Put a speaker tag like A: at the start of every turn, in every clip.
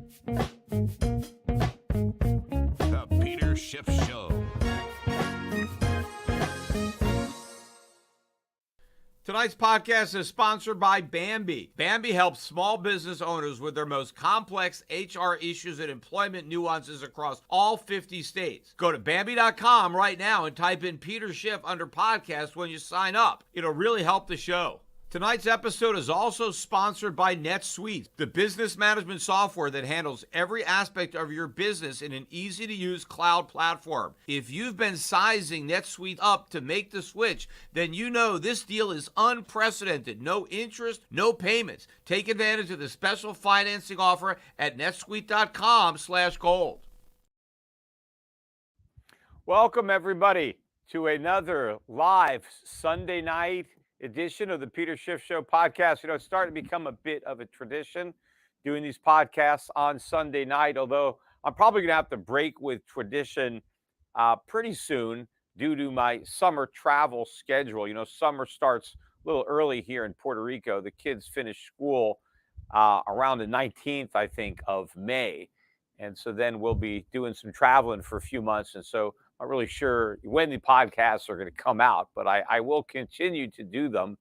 A: The Peter Schiff Show.
B: Tonight's podcast is sponsored by Bambee. Bambee helps small business owners with their most complex HR issues and employment nuances across all 50 states. Go to Bambee.com right now and type in Peter Schiff under podcast when you sign up. It'll really help the show. Tonight's episode is also sponsored by NetSuite, the business management software that handles every aspect of your business in an easy-to-use cloud platform. If you've been sizing NetSuite up to make the switch, then you know this deal is unprecedented. No interest, no payments. Take advantage of the special financing offer at netsuite.com/gold.
C: Welcome, everybody, to another live Sunday night edition of the Peter Schiff Show podcast. You know, it's starting to become a bit of a tradition doing these podcasts on Sunday night, although I'm probably going to have to break with tradition pretty soon due to my summer travel schedule. You know, summer starts a little early here in Puerto Rico. The kids finish school around the 19th, I think, of May. And so then we'll be doing some traveling for a few months. And so I'm not really sure when the podcasts are going to come out, but I will continue to do them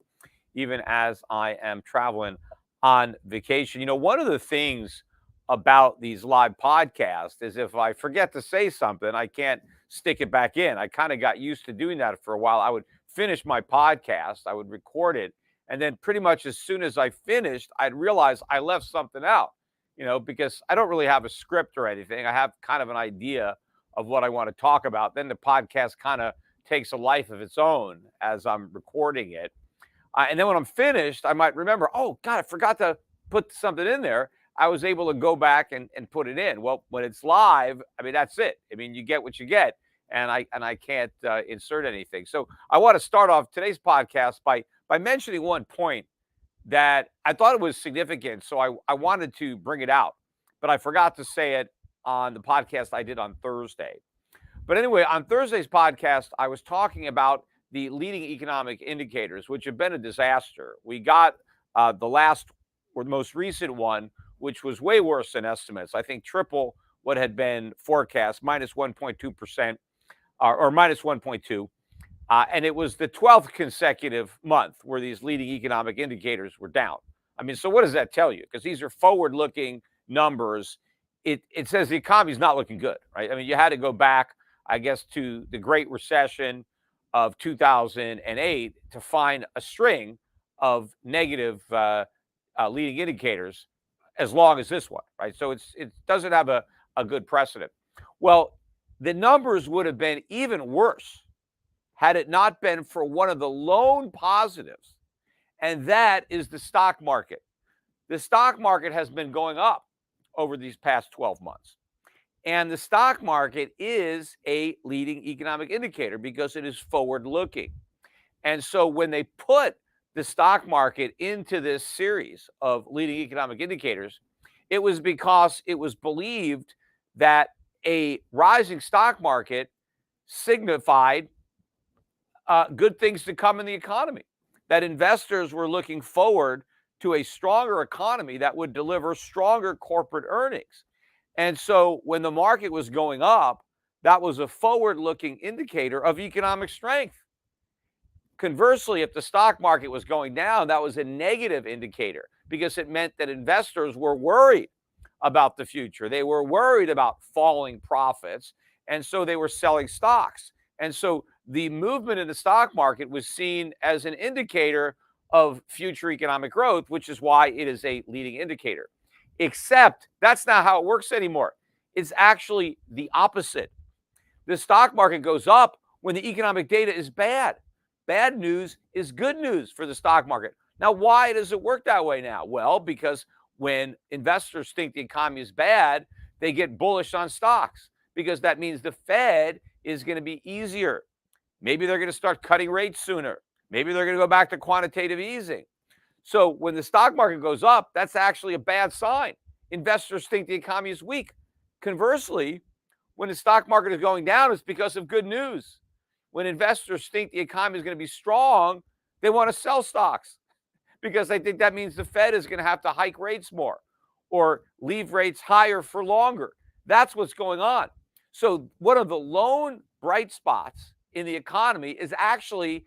C: even as I am traveling on vacation. You know, one of the things about these live podcasts is if I forget to say something, I can't stick it back in. I kind of got used to doing that for a while. I would finish my podcast, I would record it, and then pretty much as soon as I finished, I'd realize I left something out. You know, because I don't really have a script or anything. I have kind of an idea of what I want to talk about. Then the podcast kind of takes a life of its own as I'm recording it. And then when I'm finished, I might remember, oh, God, I forgot to put something in there. I was able to go back and put it in. Well, when it's live, I mean, that's it. I mean, you get what you get. And I can't insert anything. So I want to start off today's podcast by mentioning one point that I thought it was significant, so I wanted to bring it out, but I forgot to say it on the podcast I did on Thursday. But anyway, on Thursday's podcast, I was talking about the leading economic indicators, which have been a disaster. We got the last or the most recent one, which was way worse than estimates. I think triple what had been forecast, minus 1.2% or minus 1.2. And it was the 12th consecutive month where these leading economic indicators were down. I mean, so what does that tell you? Because these are forward-looking numbers. It says the economy's not looking good, right? I mean, you had to go back, I guess, to the Great Recession of 2008 to find a string of negative leading indicators as long as this one, right? So it doesn't have a good precedent. Well, the numbers would have been even worse had it not been for one of the lone positives, and that is the stock market. The stock market has been going up over these past 12 months. And the stock market is a leading economic indicator because it is forward-looking. And so when they put the stock market into this series of leading economic indicators, it was because it was believed that a rising stock market signified good things to come in the economy, that investors were looking forward to a stronger economy that would deliver stronger corporate earnings. And so when the market was going up, that was a forward-looking indicator of economic strength. Conversely, if the stock market was going down, that was a negative indicator because it meant that investors were worried about the future. They were worried about falling profits, and so they were selling stocks. And so the movement in the stock market was seen as an indicator of future economic growth, which is why it is a leading indicator. Except that's not how it works anymore. It's actually the opposite. The stock market goes up when the economic data is bad. Bad news is good news for the stock market. Now, why does it work that way now? Well, because when investors think the economy is bad, they get bullish on stocks because that means the Fed is going to be easier. Maybe they're going to start cutting rates sooner. Maybe they're going to go back to quantitative easing. So when the stock market goes up, that's actually a bad sign. Investors think the economy is weak. Conversely, when the stock market is going down, it's because of good news. When investors think the economy is going to be strong, they want to sell stocks because they think that means the Fed is going to have to hike rates more. or leave rates higher for longer. That's what's going on. So one of the lone bright spots in the economy is actually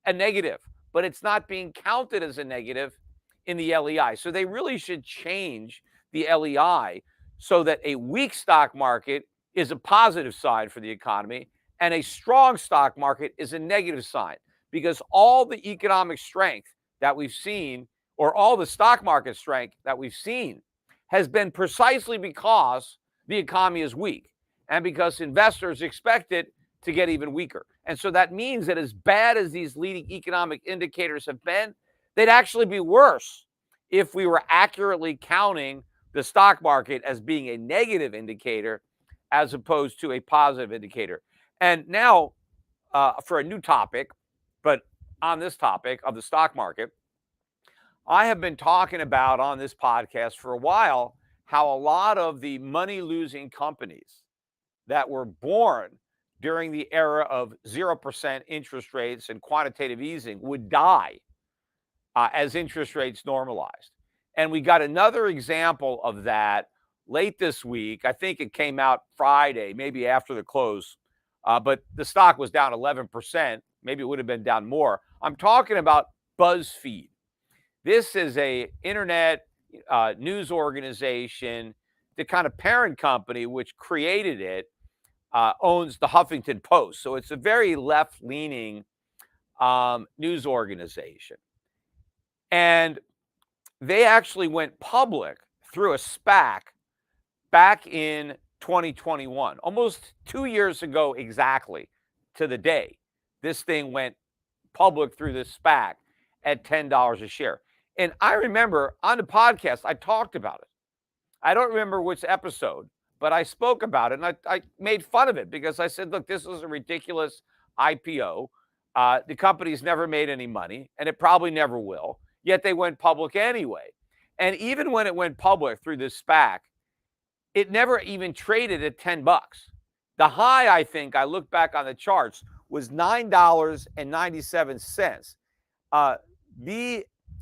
C: a negative, but it's not being counted as a negative in the LEI. So they really should change the LEI so that a weak stock market is a positive sign for the economy and a strong stock market is a negative sign, because all the economic strength that we've seen, or all the stock market strength that we've seen, has been precisely because the economy is weak and because investors expect it to get even weaker. And so that means that as bad as these leading economic indicators have been, they'd actually be worse if we were accurately counting the stock market as being a negative indicator as opposed to a positive indicator. And now, for a new topic, but on this topic of the stock market, I have been talking about on this podcast for a while how a lot of the money losing companies that were born during the era of 0% interest rates and quantitative easing would die as interest rates normalized. And we got another example of that late this week. I think it came out Friday, maybe after the close, but the stock was down 11%. Maybe it would have been down more. I'm talking about BuzzFeed. This is a internet news organization. The kind of parent company which created it owns the Huffington Post. So it's a very left-leaning news organization. And they actually went public through a SPAC back in 2021, almost 2 years ago exactly to the day. This thing went public through this SPAC at $10 a share. And I remember on the podcast, I talked about it. I don't remember which episode, but I spoke about it and I made fun of it because I said, look, this is a ridiculous IPO. The company's never made any money and it probably never will. Yet they went public anyway. And even when it went public through this SPAC, it never even traded at $10. The high, I think, I look back on the charts, was $9.97.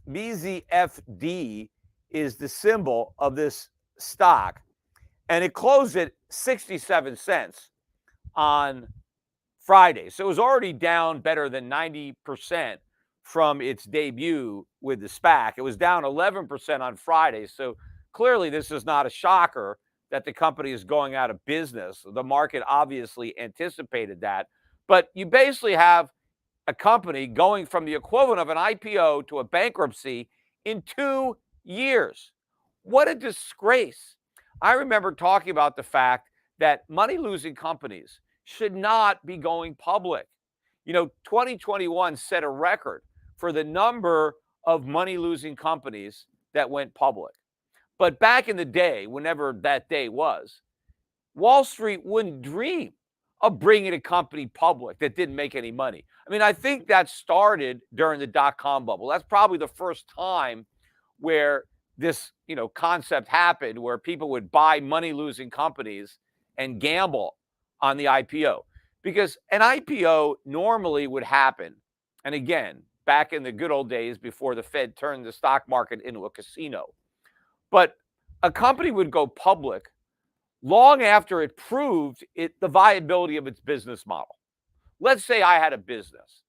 C: BZFD is the symbol of this stock, and it closed at 67 cents on Friday. So it was already down better than 90% from its debut with the SPAC. It was down 11% on Friday. So clearly this is not a shocker that the company is going out of business. The market obviously anticipated that. But you basically have a company going from the equivalent of an IPO to a bankruptcy in 2 years. What a disgrace. I remember talking about the fact that money-losing companies should not be going public. 2021 set a record for the number of money-losing companies that went public. But back in the day, whenever that day was, Wall Street wouldn't dream of bringing a company public that didn't make any money. I mean, I think that started during the dot-com bubble. That's probably the first time where this, concept happened, where people would buy money-losing companies and gamble on the IPO. Because an IPO normally would happen, and again, back in the good old days before the Fed turned the stock market into a casino. But a company would go public long after it proved the viability of its business model. Let's say I had a business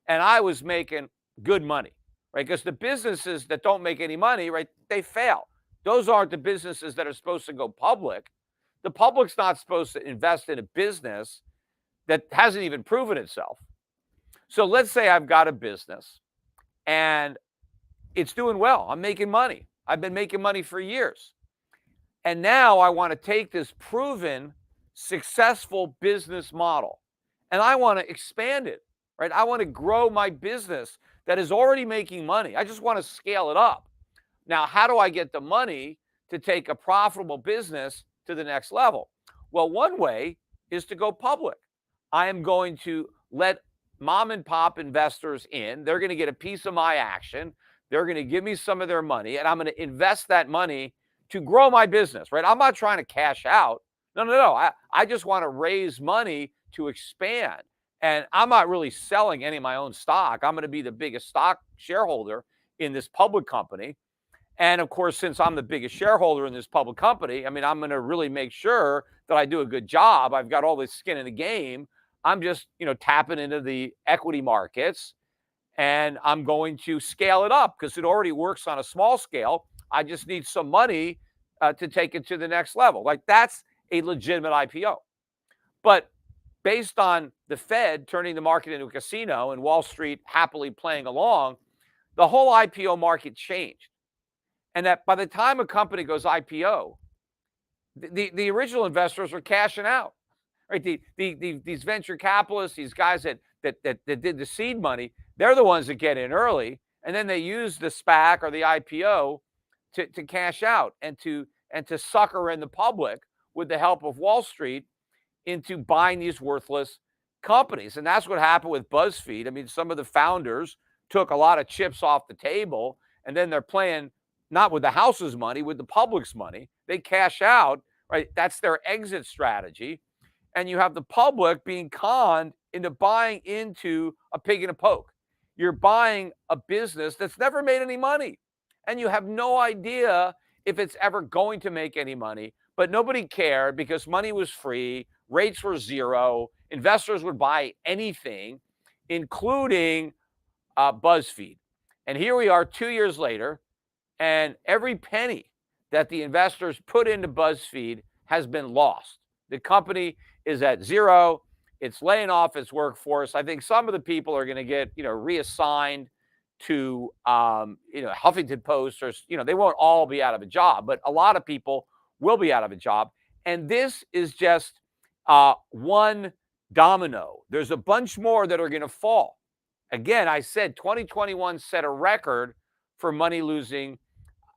C: and I was making good money, right? Because the businesses that don't make any money, right, they fail. Those aren't the businesses that are supposed to go public. The public's not supposed to invest in a business that hasn't even proven itself. So let's say I've got a business and it's doing well. I'm making money. I've been making money for years. And now I want to take this proven, successful business model and I want to expand it, right? I want to grow my business that is already making money. I just want to scale it up. Now, how do I get the money to take a profitable business to the next level? Well, one way is to go public. I am going to let mom and pop investors in. They're going to get a piece of my action. They're going to give me some of their money, and I'm going to invest that money to grow my business, right? I'm not trying to cash out. No. I just want to raise money to expand. And I'm not really selling any of my own stock. I'm going to be the biggest stock shareholder in this public company. And of course, since I'm the biggest shareholder in this public company, I mean, I'm going to really make sure that I do a good job. I've got all this skin in the game. I'm just, tapping into the equity markets, and I'm going to scale it up because it already works on a small scale. I just need some money to take it to the next level. Like, that's a legitimate IPO. But based on the Fed turning the market into a casino and Wall Street happily playing along, the whole IPO market changed. And that by the time a company goes IPO, the original investors are cashing out, right? These venture capitalists, these guys that did the seed money, they're the ones that get in early, and then they use the SPAC or the IPO to cash out and to sucker in the public with the help of Wall Street into buying these worthless companies. And that's what happened with BuzzFeed. I mean, some of the founders took a lot of chips off the table, and then they're playing not with the house's money, with the public's money. They cash out, right? That's their exit strategy. And you have the public being conned into buying into a pig in a poke. You're buying a business that's never made any money, and you have no idea if it's ever going to make any money. But nobody cared because money was free, rates were zero, investors would buy anything, including BuzzFeed. And here we are 2 years later, and every penny that the investors put into BuzzFeed has been lost. The company is at zero. It's laying off its workforce. I think some of the people are going to get, reassigned to, Huffington Post, or, they won't all be out of a job, but a lot of people will be out of a job. And this is just one domino. There's a bunch more that are going to fall. Again, I said 2021 set a record for money losing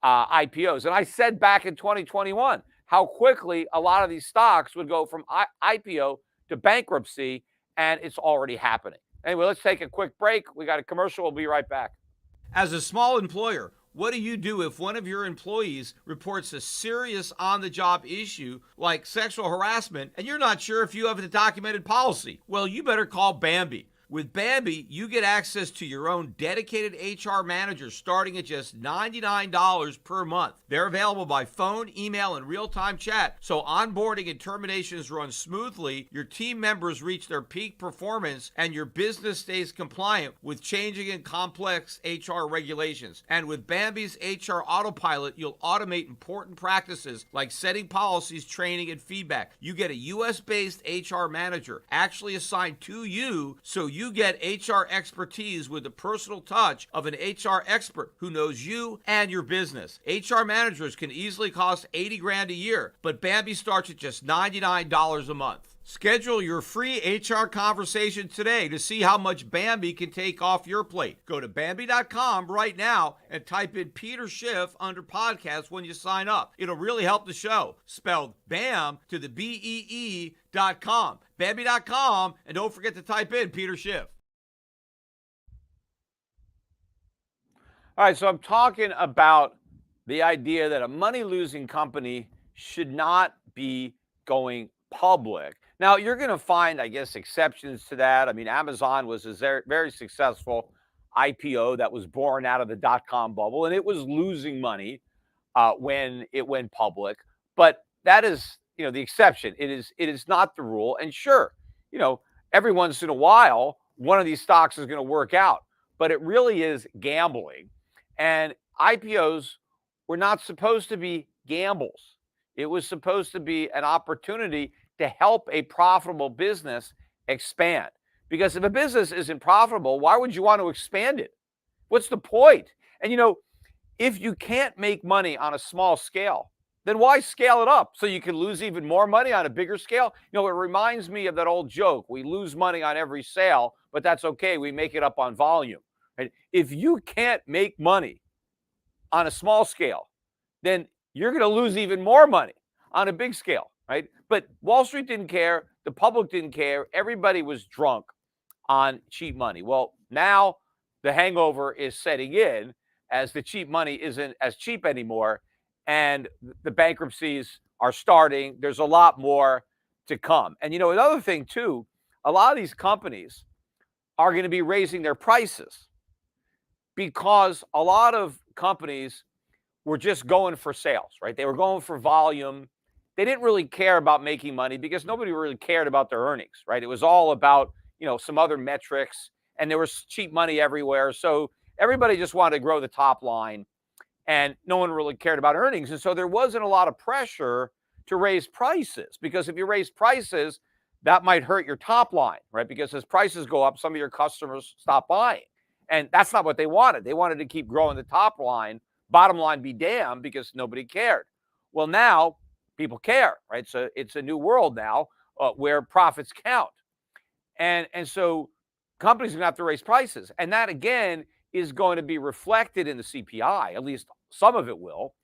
C: IPOs. And I said back in 2021 how quickly a lot of these stocks would go from IPO to bankruptcy, and it's already happening. Anyway, let's take a quick break. We got a commercial. We'll be right back.
B: As a small employer, what do you do if one of your employees reports a serious on-the-job issue like sexual harassment and you're not sure if you have a documented policy? Well, you better call Bambi. With Bambi, you get access to your own dedicated HR manager starting at just $99 per month. They're available by phone, email, and real-time chat, so onboarding and terminations run smoothly, your team members reach their peak performance, and your business stays compliant with changing and complex HR regulations. And with Bambi's HR Autopilot, you'll automate important practices like setting policies, training, and feedback. You get a US-based HR manager actually assigned to you, so you get HR expertise with the personal touch of an HR expert who knows you and your business. HR managers can easily cost $80,000 a year, but Bambi starts at just $99 a month. Schedule your free HR conversation today to see how much Bambi can take off your plate. Go to Bambi.com right now and type in Peter Schiff under podcast when you sign up. It'll really help the show. Spelled BAM to the BEE.com. Bambi.com, and don't forget to type in Peter Schiff.
C: All right, so I'm talking about the idea that a money-losing company should not be going public. Now, you're going to find, I guess, exceptions to that. I mean, Amazon was a very successful IPO that was born out of the dot-com bubble, and it was losing money when it went public. But that is, the exception. It is not the rule. And sure, every once in a while, one of these stocks is going to work out. But it really is gambling. And IPOs were not supposed to be gambles. It was supposed to be an opportunity to help a profitable business expand. Because if a business isn't profitable, why would you want to expand it? What's the point? And, if you can't make money on a small scale, then why scale it up so you can lose even more money on a bigger scale? It reminds me of that old joke. We lose money on every sale, but that's okay. We make it up on volume. Right? If you can't make money on a small scale, then you're going to lose even more money on a big scale, right? But Wall Street didn't care. The public didn't care. Everybody was drunk on cheap money. Well, now the hangover is setting in as the cheap money isn't as cheap anymore, and the bankruptcies are starting. There's a lot more to come. And, another thing, too, a lot of these companies are going to be raising their prices because a lot of companies were just going for sales, right? They were going for volume. They didn't really care about making money because nobody really cared about their earnings, right? It was all about, some other metrics, and there was cheap money everywhere. So everybody just wanted to grow the top line, and no one really cared about earnings. And so there wasn't a lot of pressure to raise prices, because if you raise prices, that might hurt your top line, right? Because as prices go up, some of your customers stop buying. And that's not what they wanted. They wanted to keep growing the top line, bottom line be damned, because nobody cared. Well, now people care, right? So it's a new world now where profits count. And so companies are going to have to raise prices. And that, again, is going to be reflected in the CPI, at least some of it will,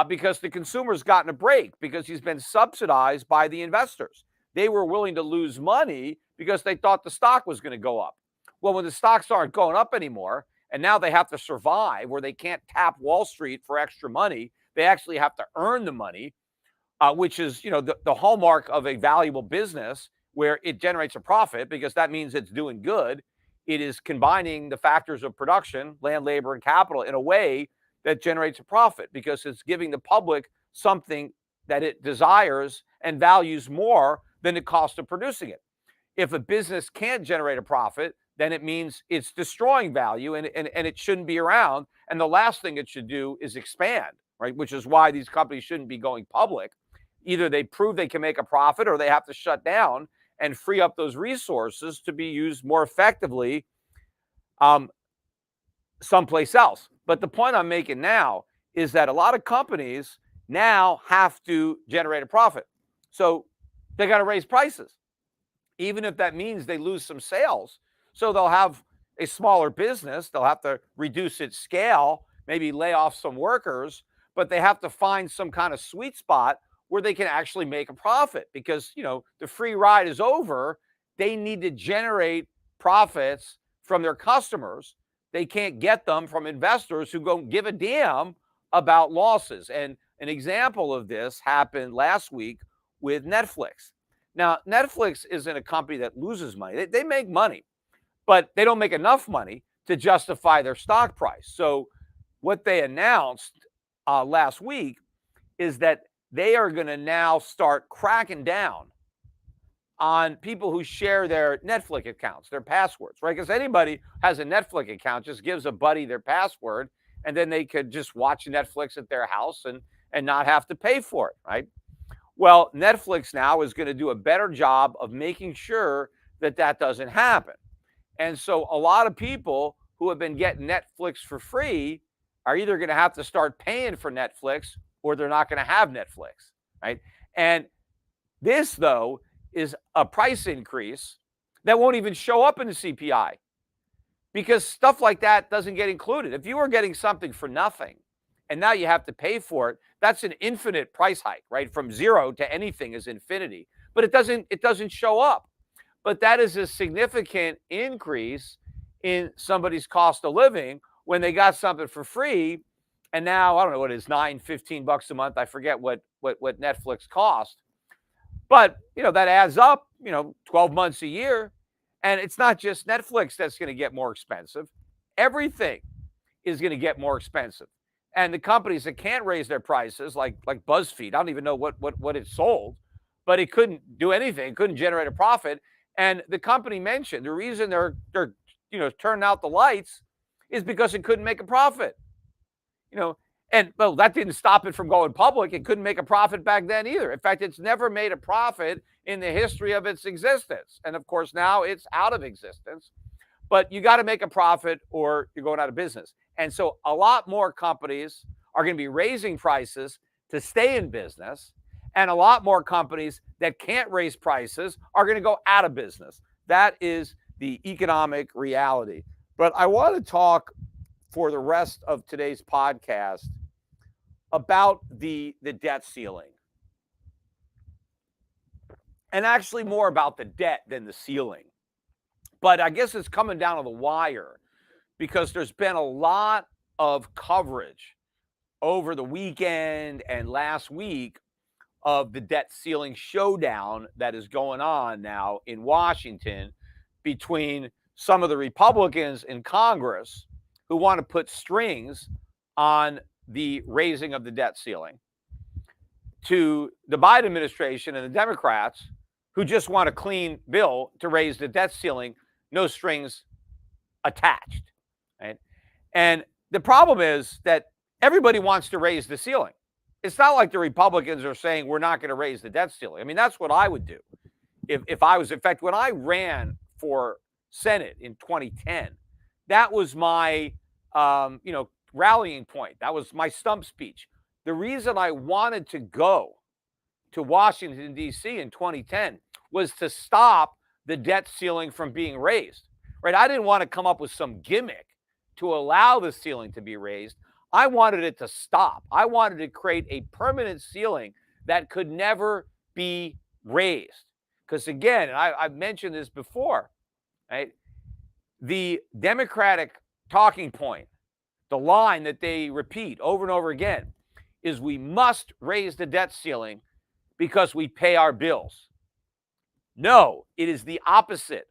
C: because the consumer's gotten a break because he's been subsidized by the investors. They were willing to lose money because they thought the stock was going to go up. Well, when the stocks aren't going up anymore, and now they have to survive where they can't tap Wall Street for extra money, they actually have to earn the money, which is, the hallmark of a valuable business where it generates a profit, because that means it's doing good. It is combining the factors of production, land, labor, and capital in a way that generates a profit, because it's giving the public something that it desires and values more than the cost of producing it. If a business can't generate a profit, then it means it's destroying value, and it shouldn't be around. And the last thing it should do is expand, right? Which is why these companies shouldn't be going public. Either they prove they can make a profit, or they have to shut down and free up those resources to be used more effectively someplace else. But the point I'm making now is that a lot of companies now have to generate a profit. So they got to raise prices, even if that means they lose some sales. So they'll have a smaller business. They'll have to reduce its scale, maybe lay off some workers, but they have to find some kind of sweet spot where they can actually make a profit, because, the free ride is over. They need to generate profits from their customers. They can't get them from investors who don't give a damn about losses. And an example of this happened last week with Netflix. Now, Netflix isn't a company that loses money. They make money, but they don't make enough money to justify their stock price. So what they announced last week is that they are going to now start cracking down on people who share their Netflix accounts, their passwords, right? Because anybody has a Netflix account just gives a buddy their password, and then they could just watch Netflix at their house and not have to pay for it, right? Well, Netflix now is going to do a better job of making sure that that doesn't happen. And so a lot of people who have been getting Netflix for free are either going to have to start paying for Netflix, or they're not going to have Netflix, right? And this, though, is a price increase that won't even show up in the CPI, because stuff like that doesn't get included. If you were getting something for nothing and now you have to pay for it, that's an infinite price hike, right? From zero to anything is infinity, but it doesn't show up. But that is a significant increase in somebody's cost of living when they got something for free. And now, I don't know what it is, $15 a month. I forget what Netflix cost. But, that adds up, 12 months a year. And it's not just Netflix that's going to get more expensive. Everything is going to get more expensive. And the companies that can't raise their prices, like BuzzFeed, I don't even know what it sold, but it couldn't do anything. It couldn't generate a profit. And the company mentioned the reason they're turning out the lights is because it couldn't make a profit. And well, that didn't stop it from going public. It couldn't make a profit back then either. In fact, it's never made a profit in the history of its existence. And of course, now it's out of existence. But you got to make a profit or you're going out of business. And so a lot more companies are going to be raising prices to stay in business. And a lot more companies that can't raise prices are going to go out of business. That is the economic reality. But I want to talk for the rest of today's podcast about the debt ceiling, and actually more about the debt than the ceiling. But I guess it's coming down to the wire, because there's been a lot of coverage over the weekend and last week of the debt ceiling showdown that is going on now in Washington between some of the Republicans in Congress who want to put strings on the raising of the debt ceiling to the Biden administration and the Democrats who just want a clean bill to raise the debt ceiling, no strings attached, right? And the problem is that everybody wants to raise the ceiling. It's not like the Republicans are saying we're not going to raise the debt ceiling. I mean, that's what I would do if I was, in fact, when I ran for Senate in 2010, that was my, rallying point. That was my stump speech. The reason I wanted to go to Washington, D.C. in 2010 was to stop the debt ceiling from being raised, right? I didn't want to come up with some gimmick to allow the ceiling to be raised. I wanted it to stop. I wanted to create a permanent ceiling that could never be raised. Because again, and I've mentioned this before, right? The Democratic talking point, the line that they repeat over and over again, is we must raise the debt ceiling because we pay our bills. No, it is the opposite.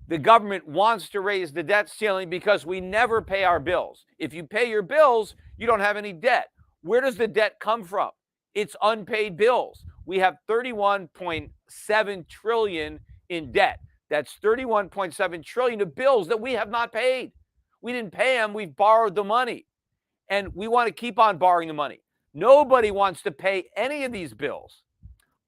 C: The government wants to raise the debt ceiling because we never pay our bills. If you pay your bills, you don't have any debt. Where does the debt come from? It's unpaid bills. We have 31.7 trillion in debt. That's 31.7 trillion of bills that we have not paid. We didn't pay them. We've borrowed the money. And we want to keep on borrowing the money. Nobody wants to pay any of these bills.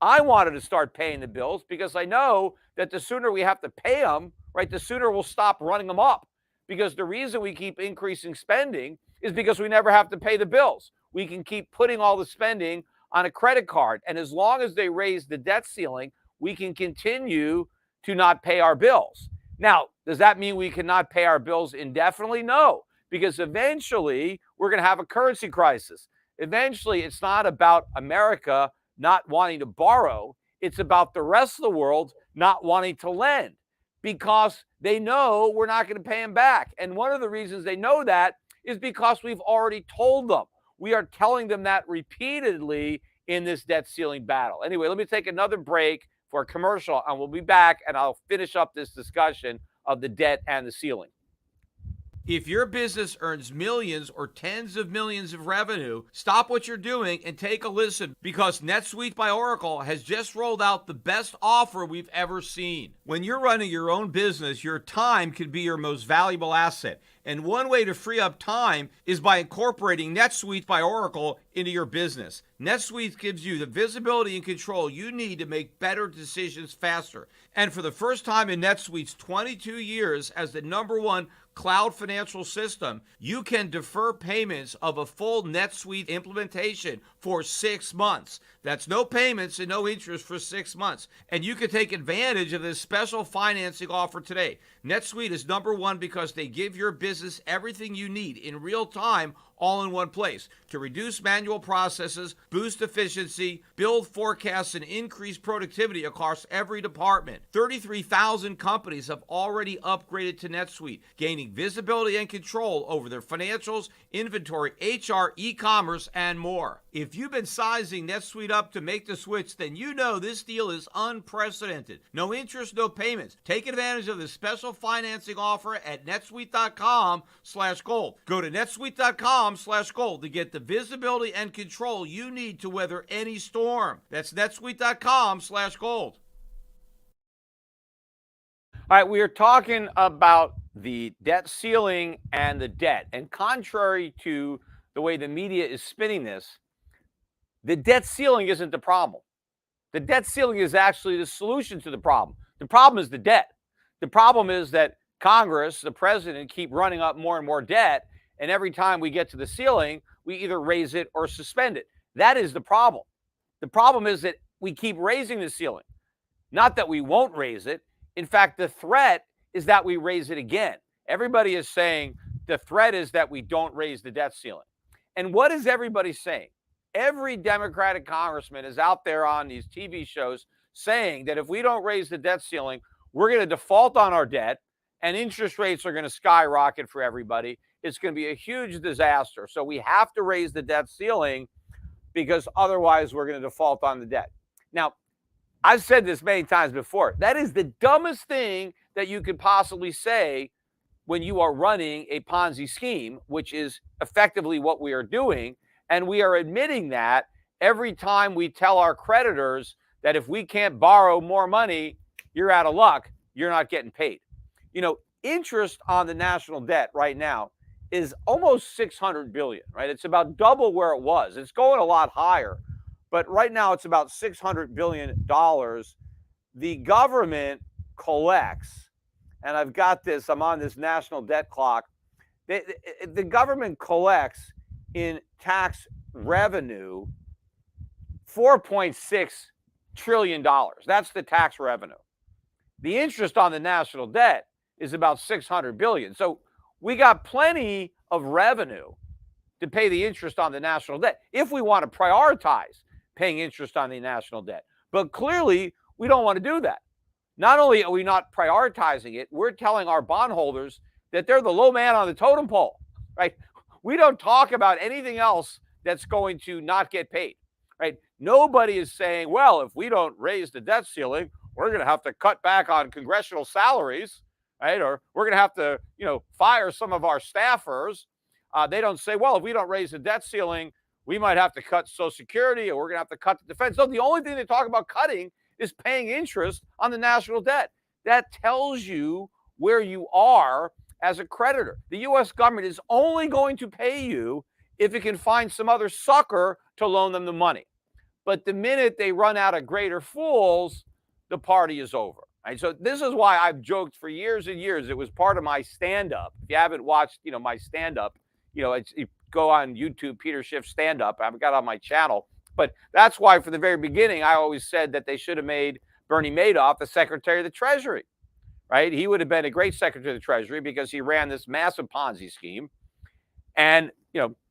C: I wanted to start paying the bills because I know that the sooner we have to pay them, right, the sooner we'll stop running them up. Because the reason we keep increasing spending is because we never have to pay the bills. We can keep putting all the spending on a credit card. And as long as they raise the debt ceiling, we can continue to not pay our bills. Now, does that mean we cannot pay our bills indefinitely? No, because eventually we're going to have a currency crisis. Eventually, it's not about America not wanting to borrow. It's about the rest of the world not wanting to lend because they know we're not going to pay them back. And one of the reasons they know that is because we've already told them. We are telling them that repeatedly in this debt ceiling battle. Anyway, let me take another break for a commercial, and we'll be back, and I'll finish up this discussion of the debt and the ceiling.
B: If your business earns millions or tens of millions of revenue, stop what you're doing and take a listen because NetSuite by Oracle has just rolled out the best offer we've ever seen. When you're running your own business, your time can be your most valuable asset. And one way to free up time is by incorporating NetSuite by Oracle into your business. NetSuite gives you the visibility and control you need to make better decisions faster. And for the first time in NetSuite's 22 years as the #1 cloud financial system, you can defer payments of a full NetSuite implementation for 6 months. That's no payments and no interest for 6 months. And you can take advantage of this special financing offer today. NetSuite is #1 because they give your business everything you need in real time, all in one place to reduce manual processes, boost efficiency, build forecasts, and increase productivity across every department. 33,000 companies have already upgraded to NetSuite, gaining visibility and control over their financials, inventory, HR, e-commerce, and more. If you've been sizing NetSuite up to make the switch, then you know this deal is unprecedented. No interest, no payments. Take advantage of this special financing offer at netsuite.com/gold. Go to netsuite.com/gold to get the visibility and control you need to weather any storm. That's netsuite.com/gold.
C: All right, we are talking about the debt ceiling and the debt. And contrary to the way the media is spinning this, the debt ceiling isn't the problem. The debt ceiling is actually the solution to the problem. The problem is the debt. The problem is that Congress, the president, keep running up more and more debt. And every time we get to the ceiling, we either raise it or suspend it. That is the problem. The problem is that we keep raising the ceiling. Not that we won't raise it. In fact, the threat is that we raise it again. Everybody is saying the threat is that we don't raise the debt ceiling. And what is everybody saying? Every Democratic congressman is out there on these TV shows saying that if we don't raise the debt ceiling, we're going to default on our debt and interest rates are going to skyrocket for everybody. It's going to be a huge disaster. So we have to raise the debt ceiling because otherwise we're going to default on the debt. Now, I've said this many times before. That is the dumbest thing that you could possibly say when you are running a Ponzi scheme, which is effectively what we are doing. And we are admitting that every time we tell our creditors that if we can't borrow more money, you're out of luck, you're not getting paid. Interest on the national debt right now is almost 600 billion, right? It's about double where it was. It's going a lot higher, but right now it's about $600 billion. The government collects, and I've got this, I'm on this national debt clock. The government collects in tax revenue $4.6 trillion. That's the tax revenue. The interest on the national debt is about 600 billion. So we got plenty of revenue to pay the interest on the national debt if we want to prioritize paying interest on the national debt. But clearly, we don't want to do that. Not only are we not prioritizing it, we're telling our bondholders that they're the low man on the totem pole, right? We don't talk about anything else that's going to not get paid, right? Nobody is saying, well, if we don't raise the debt ceiling, we're going to have to cut back on congressional salaries, right? Or we're going to have to, fire some of our staffers. They don't say, well, if we don't raise the debt ceiling, we might have to cut Social Security, or we're going to have to cut the defense. No, the only thing they talk about cutting is paying interest on the national debt. That tells you where you are as a creditor. The U.S. government is only going to pay you if it can find some other sucker to loan them the money. But the minute they run out of greater fools, the party is over. Right? So this is why I've joked for years and years. It was part of my stand-up. If you haven't watched, my stand-up, you go on YouTube, Peter Schiff stand-up. I've got it on my channel. But that's why, from the very beginning, I always said that they should have made Bernie Madoff the Secretary of the Treasury, right? He would have been a great Secretary of the Treasury because he ran this massive Ponzi scheme. And,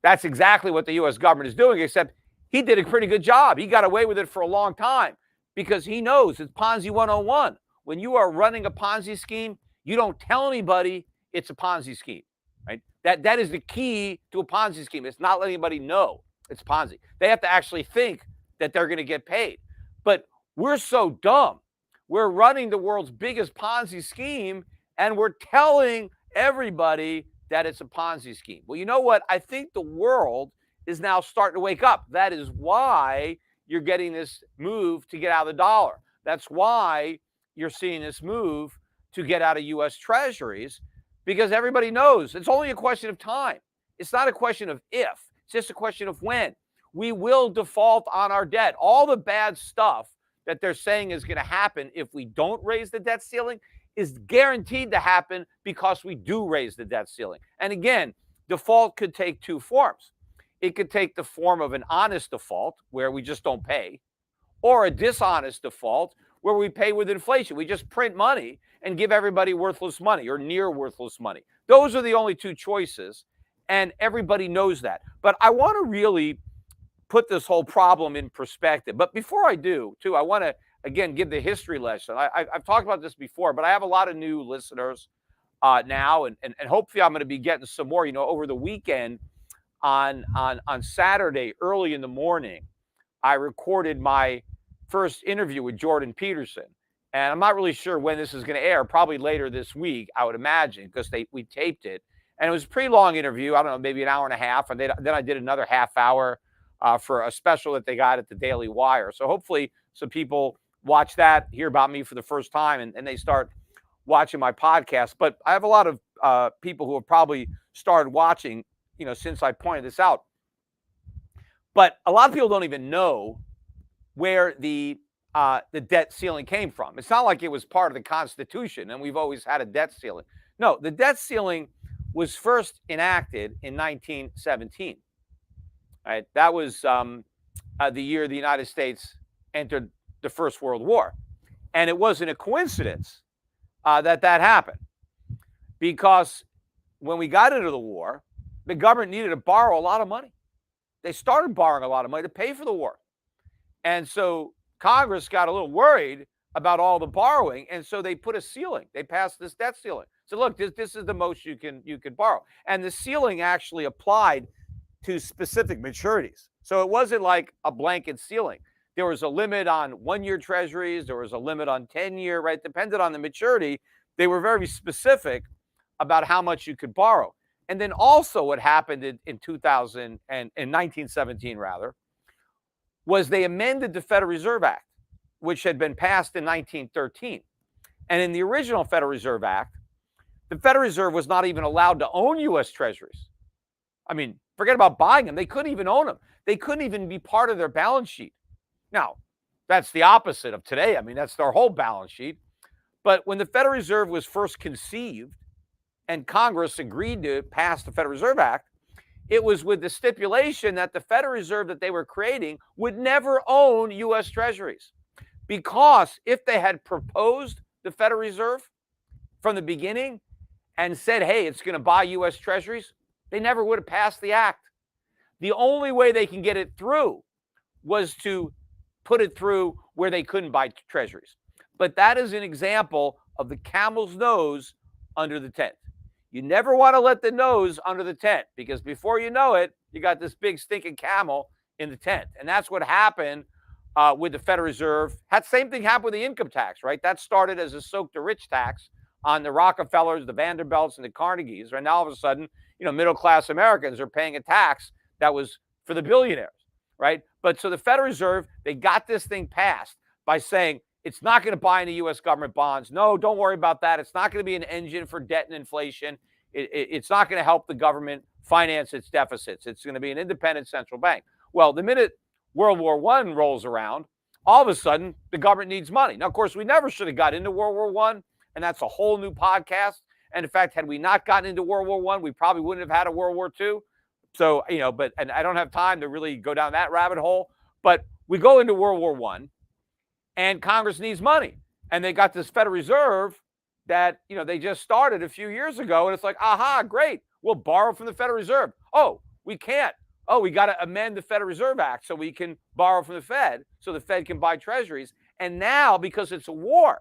C: that's exactly what the U.S. government is doing, except he did a pretty good job. He got away with it for a long time because he knows it's Ponzi 101. When you are running a Ponzi scheme, you don't tell anybody it's a Ponzi scheme, right? That is the key to a Ponzi scheme. It's not letting anybody know it's Ponzi. They have to actually think that they're going to get paid. But we're so dumb. We're running the world's biggest Ponzi scheme, and we're telling everybody that it's a Ponzi scheme. Well, you know what? I think the world is now starting to wake up. That is why you're getting this move to get out of the dollar. That's why you're seeing this move to get out of U.S. Treasuries, because everybody knows it's only a question of time. It's not a question of if. It's just a question of when. We will default on our debt. All the bad stuff that they're saying is going to happen if we don't raise the debt ceiling is guaranteed to happen because we do raise the debt ceiling. And again, default could take two forms. It could take the form of an honest default where we just don't pay, or a dishonest default where we pay with inflation. We just print money and give everybody worthless money or near worthless money. Those are the only two choices, and everybody knows that. But I want to really put this whole problem in perspective. But before I do, too, I want to, again, give the history lesson. I've talked about this before, but I have a lot of new listeners now, and hopefully I'm going to be getting some more. Over the weekend on Saturday, early in the morning, I recorded my first interview with Jordan Peterson. And I'm not really sure when this is going to air, probably later this week, I would imagine, because we taped it. And it was a pretty long interview. I don't know, maybe an hour and a half. And then I did another half hour for a special that they got at the Daily Wire. So hopefully some people watch that, hear about me for the first time, and they start watching my podcast. But I have a lot of people who have probably started watching, since I pointed this out. But a lot of people don't even know where the debt ceiling came from. It's not like it was part of the Constitution and we've always had a debt ceiling. No, the debt ceiling was first enacted in 1917. Right? That was the year the United States entered the First World War. And it wasn't a coincidence that happened, because when we got into the war, the government needed to borrow a lot of money. They started borrowing a lot of money to pay for the war. And so Congress got a little worried about all the borrowing, and so they put a ceiling. They passed this debt ceiling. So look, this is the most you can borrow. And the ceiling actually applied to specific maturities. So it wasn't like a blanket ceiling. There was a limit on 1-year treasuries. There was a limit on 10-year, right? Depended on the maturity. They were very specific about how much you could borrow. And then also what happened in 2000 and in 1917 rather, was they amended the Federal Reserve Act, which had been passed in 1913. And in the original Federal Reserve Act, the Federal Reserve was not even allowed to own U.S. Treasuries. I mean, forget about buying them. They couldn't even own them. They couldn't even be part of their balance sheet. Now, that's the opposite of today. I mean, that's their whole balance sheet. But when the Federal Reserve was first conceived and Congress agreed to pass the Federal Reserve Act, it was with the stipulation that the Federal Reserve that they were creating would never own U.S. Treasuries. Because if they had proposed the Federal Reserve from the beginning and said, hey, it's going to buy U.S. Treasuries, they never would have passed the act. The only way they can get it through was to put it through where they couldn't buy treasuries. But that is an example of the camel's nose under the tent. You never want to let the nose under the tent, because before you know it, you got this big stinking camel in the tent. And that's what happened with the Federal Reserve. That same thing happened with the income tax, right? That started as a soak the rich tax on the Rockefellers, the Vanderbilts, and the Carnegies. Right now, all of a sudden, middle-class Americans are paying a tax that was for the billionaires, right? But so the Federal Reserve, they got this thing passed by saying it's not going to buy any U.S. government bonds. No, don't worry about that. It's not going to be an engine for debt and inflation. It's not going to help the government finance its deficits. It's going to be an independent central bank. Well, the minute World War I rolls around, all of a sudden, the government needs money. Now, of course, we never should have got into World War I, and that's a whole new podcast. And in fact, had we not gotten into World War I, we probably wouldn't have had a World War II. So, and I don't have time to really go down that rabbit hole. But we go into World War I, and Congress needs money. And they got this Federal Reserve that, they just started a few years ago. And it's like, aha, great. We'll borrow from the Federal Reserve. Oh, we can't. Oh, we got to amend the Federal Reserve Act so we can borrow from the Fed, so the Fed can buy treasuries. And now, because it's a war,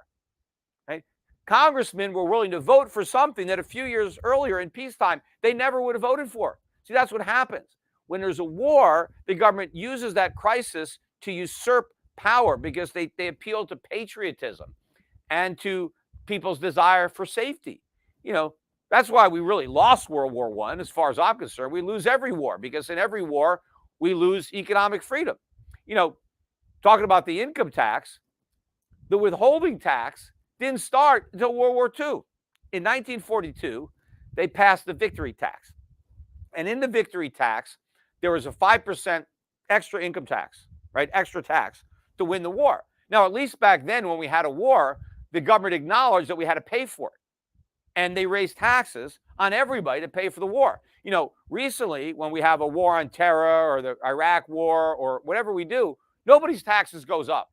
C: right, congressmen were willing to vote for something that a few years earlier in peacetime, they never would have voted for. See, that's what happens. When there's a war, the government uses that crisis to usurp power because they appeal to patriotism and to people's desire for safety. That's why we really lost World War I, as far as I'm concerned. We lose every war, because in every war, we lose economic freedom. Talking about the income tax, the withholding tax didn't start until World War II. In 1942, they passed the victory tax. And in the victory tax, there was a 5% extra income tax, right? Extra tax to win the war. Now, at least back then, when we had a war, the government acknowledged that we had to pay for it. And they raised taxes on everybody to pay for the war. Recently, when we have a war on terror or the Iraq war or whatever we do, nobody's taxes goes up,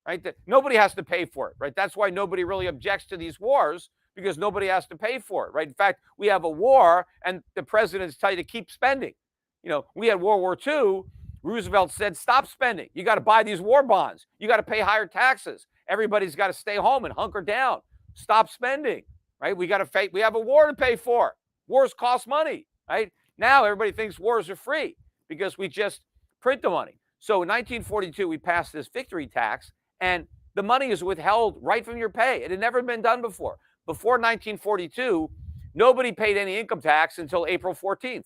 C: right? Nobody has to pay for it, right? That's why nobody really objects to these wars, because nobody has to pay for it, right? In fact, we have a war and the presidents tell you to keep spending. We had World War II. Roosevelt said, stop spending. You got to buy these war bonds. You got to pay higher taxes. Everybody's got to stay home and hunker down. Stop spending, right? We have a war to pay for. Wars cost money, right? Now everybody thinks wars are free because we just print the money. So in 1942, we passed this victory tax, and the money is withheld right from your pay. It had never been done before. Before 1942, nobody paid any income tax until April 14th,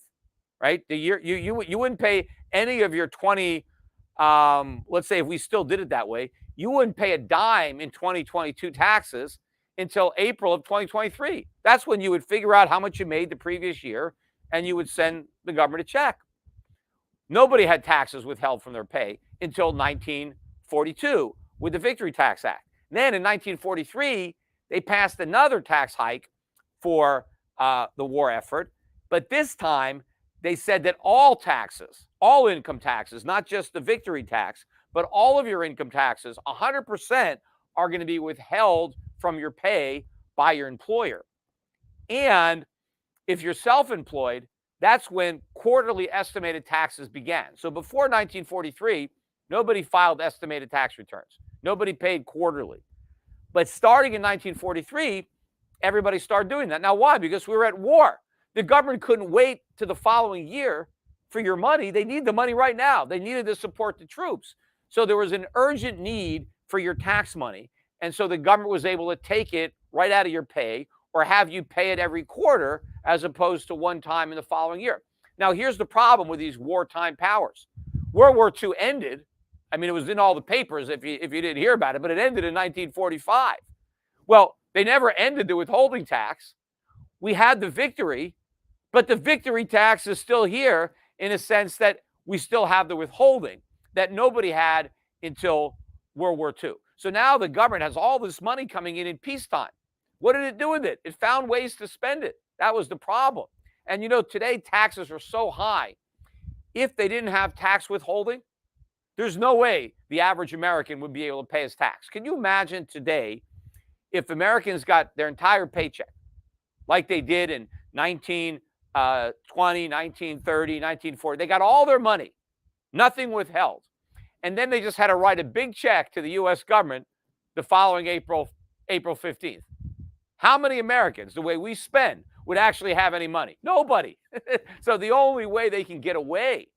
C: right? The year you wouldn't pay any of your 20, let's say if we still did it that way, you wouldn't pay a dime in 2022 taxes until April of 2023. That's when you would figure out how much you made the previous year, and you would send the government a check. Nobody had taxes withheld from their pay until 1942 with the Victory Tax Act. And then in 1943, they passed another tax hike for the war effort. But this time, they said that all taxes, all income taxes, not just the victory tax, but all of your income taxes, 100% are going to be withheld from your pay by your employer. And if you're self-employed, that's when quarterly estimated taxes began. So before 1943, nobody filed estimated tax returns. Nobody paid quarterly. But starting in 1943, everybody started doing that. Now, why? Because we were at war. The government couldn't wait to the following year for your money. They need the money right now. They needed to support the troops. So there was an urgent need for your tax money. And so the government was able to take it right out of your pay, or have you pay it every quarter as opposed to one time in the following year. Now, here's the problem with these wartime powers. World War II ended. I mean, it was in all the papers if you didn't hear about it, but it ended in 1945. Well, they never ended the withholding tax. We had the victory, but the victory tax is still here in a sense that we still have the withholding that nobody had until World War II. So now the government has all this money coming in peacetime. What did it do with it? It found ways to spend it. That was the problem. And today taxes are so high. If they didn't have tax withholding, there's no way the average American would be able to pay his tax. Can you imagine today if Americans got their entire paycheck like they did in 1920, 1930, 1940? They got all their money, nothing withheld. And then they just had to write a big check to the U.S. government the following April 15th. How many Americans, the way we spend, would actually have any money? Nobody. So the only way they can get away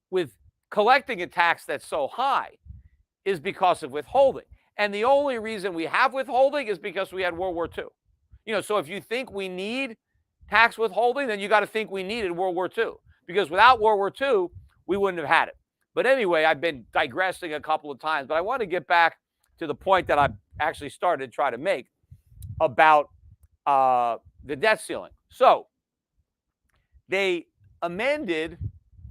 C: with collecting a tax that's so high is because of withholding. And the only reason we have withholding is because we had World War II. So if you think we need tax withholding, then you got to think we needed World War II. Because without World War II, we wouldn't have had it. But anyway, I've been digressing a couple of times, but I want to get back to the point that I actually started to try to make about the debt ceiling. So they amended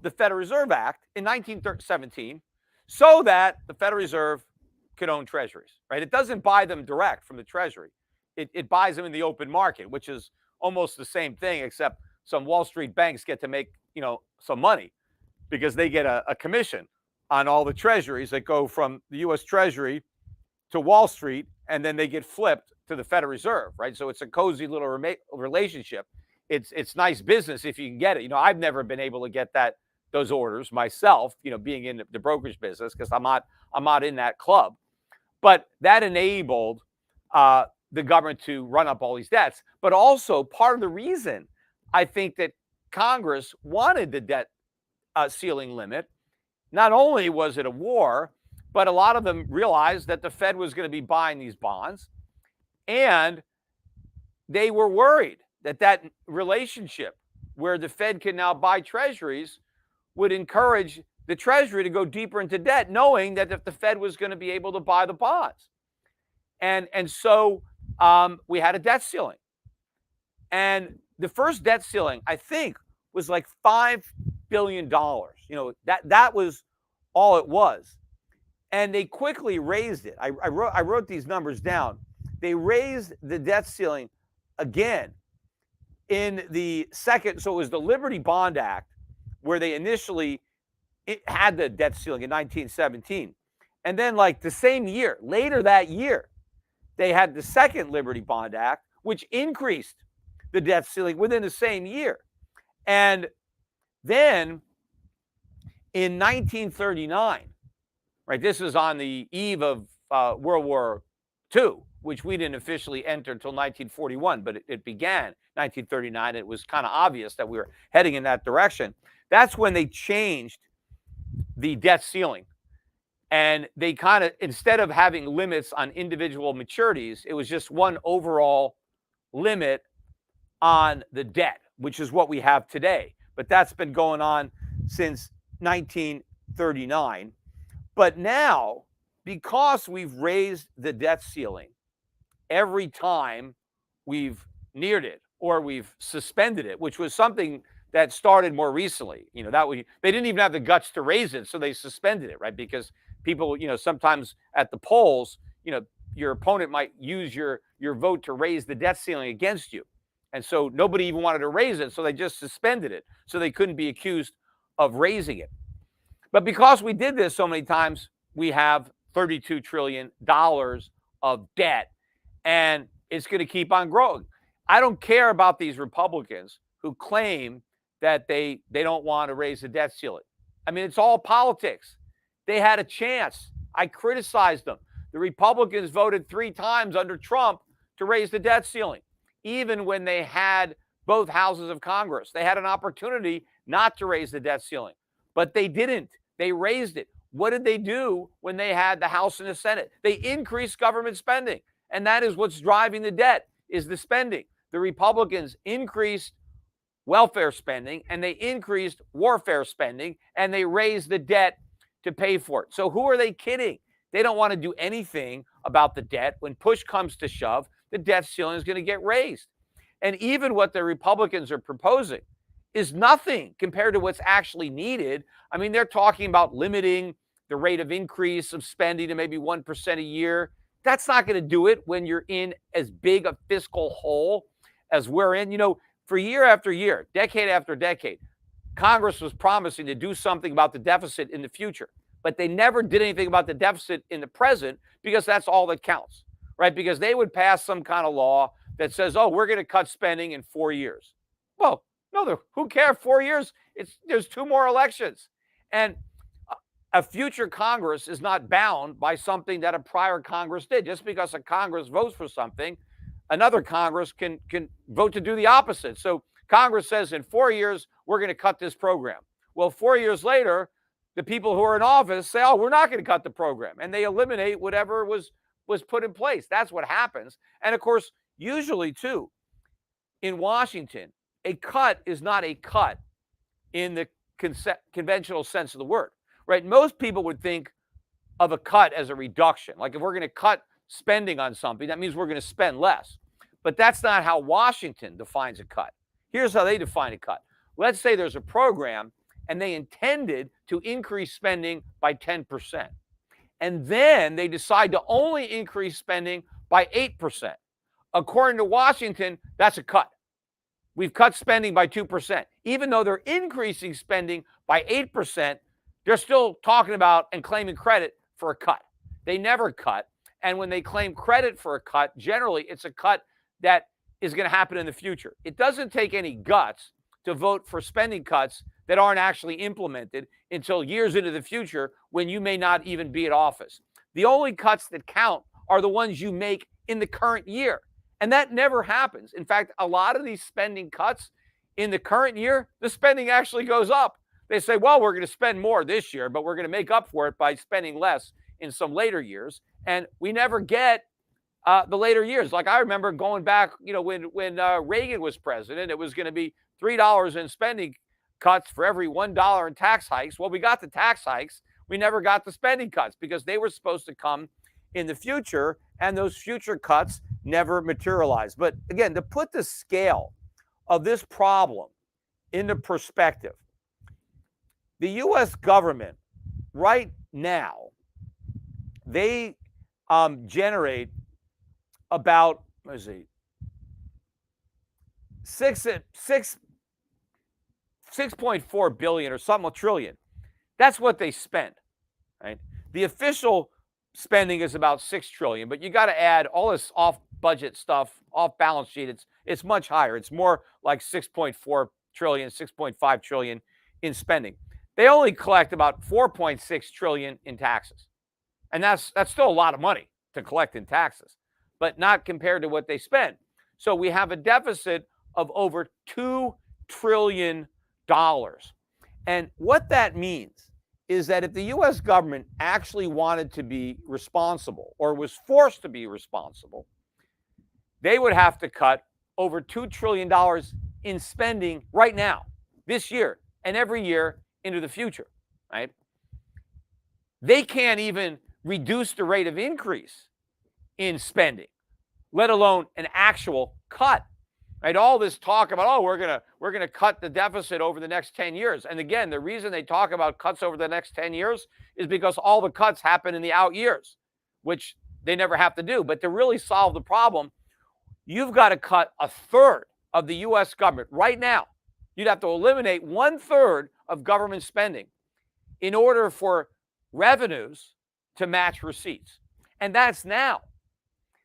C: the Federal Reserve Act in 1917 so that the Federal Reserve could own treasuries, right? It doesn't buy them direct from the Treasury. It buys them in the open market, which is almost the same thing, except some Wall Street banks get to make, some money because they get a commission on all the treasuries that go from the U.S. Treasury to Wall Street, and then they get flipped to the Federal Reserve, right? So it's a cozy little relationship. It's nice business if you can get it. I've never been able to get those orders myself, being in the brokerage business because I'm not in that club. But that enabled the government to run up all these debts. But also part of the reason I think that Congress wanted the debt ceiling limit, not only was it a war, but a lot of them realized that the Fed was going to be buying these bonds. And they were worried that relationship where the Fed can now buy treasuries would encourage the Treasury to go deeper into debt, knowing that if the Fed was going to be able to buy the bonds. And so we had a debt ceiling. And the first debt ceiling, I think, was like $5 billion. That was all it was. And they quickly raised it. I wrote these numbers down. They raised the debt ceiling again in the second. So it was the Liberty Bond Act where they initially had the debt ceiling in 1917. And then like the same year, later that year, they had the second Liberty Bond Act, which increased the debt ceiling within the same year. And then in 1939, right, this is on the eve of World War II, which we didn't officially enter until 1941, but it began 1939. It was kind of obvious that we were heading in that direction. That's when they changed the debt ceiling. And they kind of, instead of having limits on individual maturities, it was just one overall limit on the debt, which is what we have today. But that's been going on since 1939. But now, because we've raised the debt ceiling every time we've neared it or we've suspended it, which was something that started more recently, they didn't even have the guts to raise it, so they suspended it, right? Because people, sometimes at the polls, your opponent might use your vote to raise the debt ceiling against you. And so nobody even wanted to raise it, so they just suspended it so they couldn't be accused of raising it. But because we did this so many times, we have $32 trillion of debt, and it's going to keep on growing. I don't care about these Republicans who claim that they don't want to raise the debt ceiling. I mean, it's all politics. They had a chance. I criticized them. The Republicans voted 3 times under Trump to raise the debt ceiling, even when they had both houses of Congress. They had an opportunity not to raise the debt ceiling, but they didn't. They raised it. What did they do when they had the House and the Senate? They increased government spending, and that is what's driving the debt. is the spending. The Republicans increased welfare spending and they increased warfare spending and they raised the debt to pay for it. So who are they kidding? They don't want to do anything about the debt. When push comes to shove, the debt ceiling is going to get raised. And even what the Republicans are proposing is nothing compared to what's actually needed. I mean, they're talking about limiting the rate of increase of spending to maybe 1% a year. That's not going to do it when you're in as big a fiscal hole as we're in. You know, for year after year, decade after decade, Congress was promising to do something about the deficit in the future, but they never did anything about the deficit in the present because that's all that counts, right? Because they would pass some kind of law that says, oh, we're going to cut spending in 4 years. Well, no, who cares? 4 years, there's 2 more elections. And a future Congress is not bound by something that a prior Congress did. Just because a Congress votes for something, another Congress can vote to do the opposite. So Congress says in 4 years, we're going to cut this program. Well, 4 years later, the people who are in office say, oh, we're not going to cut the program. And they eliminate whatever was put in place. That's what happens. And of course, usually too, in Washington, a cut is not a cut in the conventional sense of the word, right? Most people would think of a cut as a reduction. Like if we're going to cut spending on something, that means we're going to spend less. But that's not how Washington defines a cut. Here's how they define a cut. Let's say there's a program and they intended to increase spending by 10%. And then they decide to only increase spending by 8%. According to Washington, that's a cut. We've cut spending by 2%. Even though they're increasing spending by 8%, they're still talking about and claiming credit for a cut. They never cut. And when they claim credit for a cut, generally it's a cut that is going to happen in the future. It doesn't take any guts to vote for spending cuts that aren't actually implemented until years into the future when you may not even be in office. The only cuts that count are the ones you make in the current year. And that never happens. In fact, a lot of these spending cuts in the current year, the spending actually goes up. They say, well, we're going to spend more this year, but we're going to make up for it by spending less in some later years. And we never get the later years. Like I remember going back, you know, when Reagan was president, it was going to be $3 in spending cuts for every $1 in tax hikes. Well, we got the tax hikes. We never got the spending cuts because they were supposed to come in the future, and those future cuts never materialized. But again, to put the scale of this problem into perspective, the U.S. government right now, they generate about, what is it, 6.4 billion or something, a trillion. That's what they spend, right? The official spending is about 6 trillion, but you got to add all this off-budget stuff, off-balance sheet. It's much higher. It's more like 6.4 trillion, 6.5 trillion in spending. They only collect about 4.6 trillion in taxes. And that's still a lot of money to collect in taxes, but not compared to what they spend. So we have a deficit of over $2 trillion. And what that means is that if the U.S. government actually wanted to be responsible or was forced to be responsible, they would have to cut over $2 trillion in spending right now, this year, and every year into the future, right? They can't even reduce the rate of increase in spending, let alone an actual cut. Right? All this talk about, oh, we're gonna cut the deficit over the next 10 years. And again, the reason they talk about cuts over the next 10 years is because all the cuts happen in the out years, which they never have to do. But to really solve the problem, you've got to cut a third of the U.S. government right now. You'd have to eliminate 1/3 of government spending in order for revenues to match receipts. And that's now.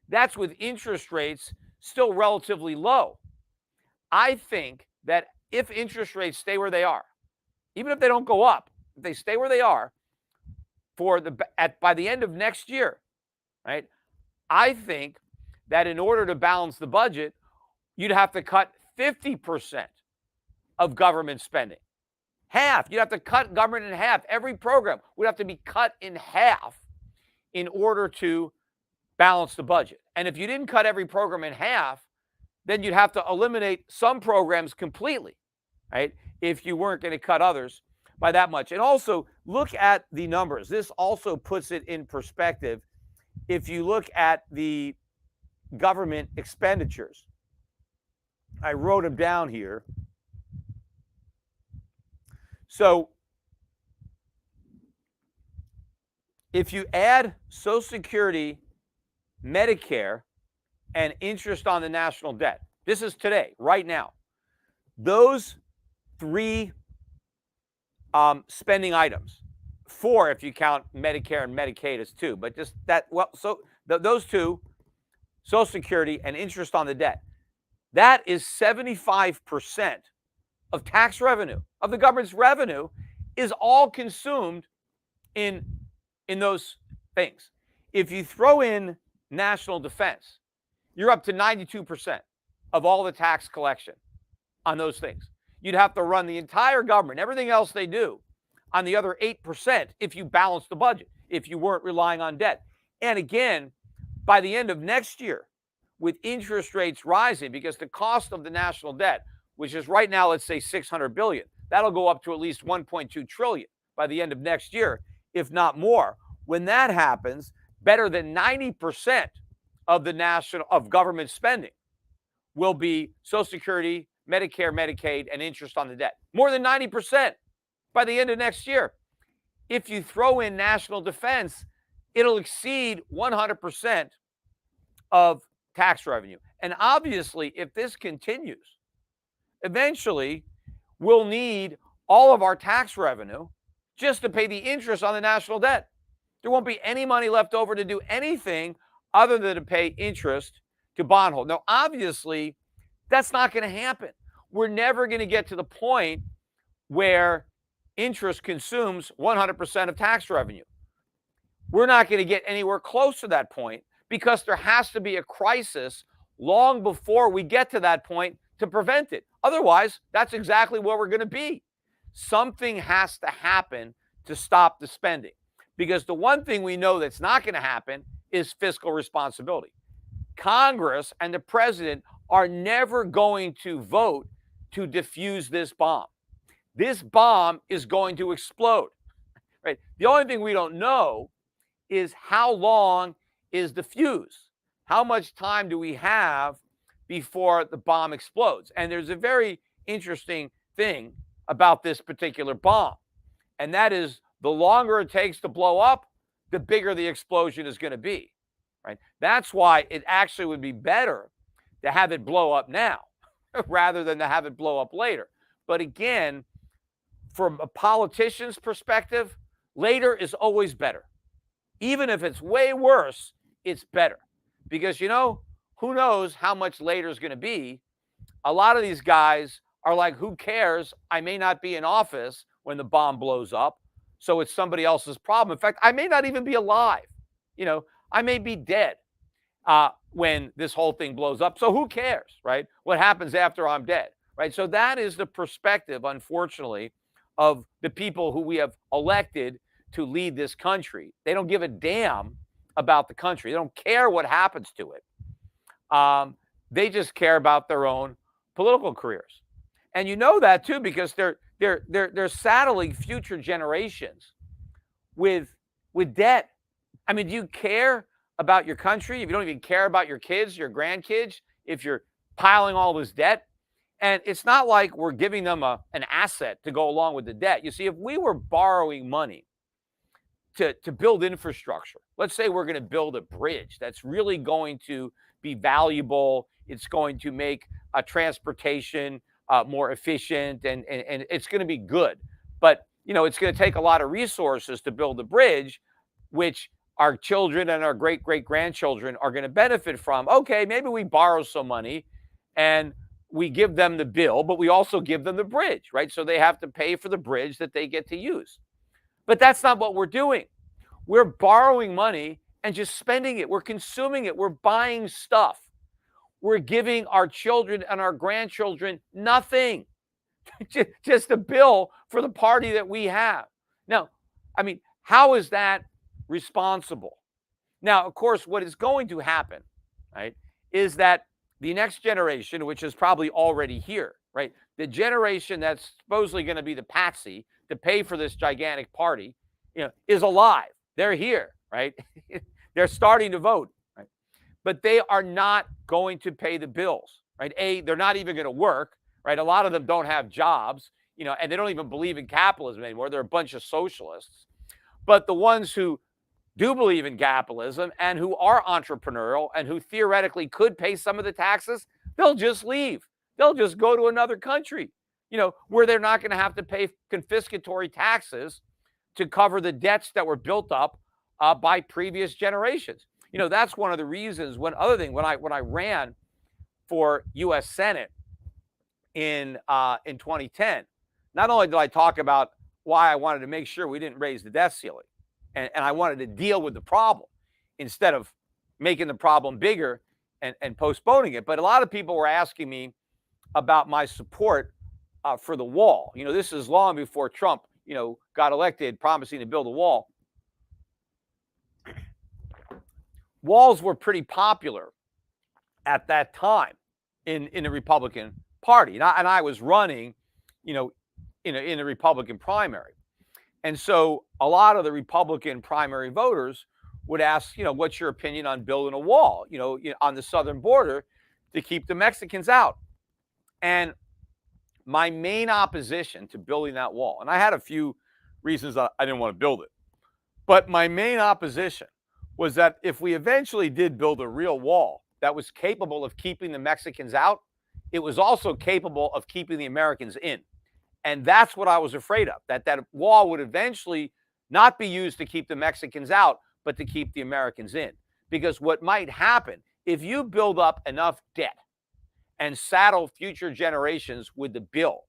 C: That's with interest rates still relatively low. I think that if interest rates stay where they are, even if they don't go up, if they stay where they are by the end of next year, right? I think that in order to balance the budget, you'd have to cut 50% of government spending. Half. You'd have to cut government in half. Every program would have to be cut in half in order to balance the budget. And if you didn't cut every program in half, then you'd have to eliminate some programs completely, right? If you weren't going to cut others by that much. And also look at the numbers. This also puts it in perspective. If you look at the government expenditures, I wrote them down here. So if you add Social Security, Medicare, and interest on the national debt, this is today, right now, those three spending items, four if you count Medicare and Medicaid as two, but just that, well, so those two, Social Security and interest on the debt, that is 75% of tax revenue, of the government's revenue, is all consumed in those things. If you throw in national defense, you're up to 92% of all the tax collection on those things. You'd have to run the entire government, everything else they do, on the other 8% if you balance the budget, if you weren't relying on debt. And again, by the end of next year, with interest rates rising, because the cost of the national debt, which is right now, let's say $600 billion, that'll go up to at least $1.2 trillion by the end of next year, if not more. When that happens, better than 90% of of government spending will be Social Security, Medicare, Medicaid, and interest on the debt. More than 90% by the end of next year. If you throw in national defense, it'll exceed 100% of tax revenue. And obviously, if this continues, eventually we'll need all of our tax revenue just to pay the interest on the national debt. There won't be any money left over to do anything other than to pay interest to bondholders. Now, obviously, that's not going to happen. We're never going to get to the point where interest consumes 100% of tax revenue. We're not going to get anywhere close to that point because there has to be a crisis long before we get to that point to prevent it. Otherwise, that's exactly where we're going to be. Something has to happen to stop the spending, because the one thing we know that's not going to happen is fiscal responsibility. Congress and the president are never going to vote to defuse this bomb. This bomb is going to explode, right? The only thing we don't know is how long is the fuse? How much time do we have before the bomb explodes? And there's a very interesting thing about this particular bomb, and that is the longer it takes to blow up, the bigger the explosion is going to be, right? That's why it actually would be better to have it blow up now rather than to have it blow up later. But again, from a politician's perspective, later is always better. Even if it's way worse, it's better. Because, who knows how much later is going to be? A lot of these guys are like, who cares? I may not be in office when the bomb blows up, so it's somebody else's problem. In fact, I may not even be alive. I may be dead when this whole thing blows up. So who cares, right? What happens after I'm dead, right? So that is the perspective, unfortunately, of the people who we have elected to lead this country. They don't give a damn about the country. They don't care what happens to it. They just care about their own political careers. And you know that too, because they're saddling future generations with debt. I mean, do you care about your country if you don't even care about your kids, your grandkids, if you're piling all this debt? And it's not like we're giving them an asset to go along with the debt. You see, if we were borrowing money to build infrastructure, let's say we're going to build a bridge that's really going to be valuable, it's going to make transportation more efficient, and it's going to be good. But, it's going to take a lot of resources to build a bridge, which our children and our great-great-grandchildren are going to benefit from. Okay, maybe we borrow some money and we give them the bill, but we also give them the bridge, right? So they have to pay for the bridge that they get to use. But that's not what we're doing. We're borrowing money and just spending it. We're consuming it. We're buying stuff. We're giving our children and our grandchildren nothing, just a bill for the party that we have. Now, I mean, how is that responsible? Now, of course, what is going to happen, right, is that the next generation, which is probably already here, right? The generation that's supposedly going to be the patsy to pay for this gigantic party, is alive. They're here, right? They're starting to vote, right? But they are not going to pay the bills, right? They're not even going to work, right? A lot of them don't have jobs, and they don't even believe in capitalism anymore. They're a bunch of socialists. But the ones who do believe in capitalism and who are entrepreneurial and who theoretically could pay some of the taxes, they'll just leave. They'll just go to another country, where they're not going to have to pay confiscatory taxes to cover the debts that were built up by previous generations. That's one of the reasons. When I ran for U.S. Senate in 2010, not only did I talk about why I wanted to make sure we didn't raise the debt ceiling, and I wanted to deal with the problem instead of making the problem bigger and postponing it. But a lot of people were asking me about my support for the wall. This is long before Trump, got elected, promising to build a wall. Walls were pretty popular at that time in the Republican Party, and I was running, in the Republican primary. And so a lot of the Republican primary voters would ask, what's your opinion on building a wall, on the southern border to keep the Mexicans out? And my main opposition to building that wall, and I had a few reasons I didn't want to build it, but my main opposition was that if we eventually did build a real wall that was capable of keeping the Mexicans out, it was also capable of keeping the Americans in. And that's what I was afraid of, that wall would eventually not be used to keep the Mexicans out, but to keep the Americans in. Because what might happen, if you build up enough debt and saddle future generations with the bill,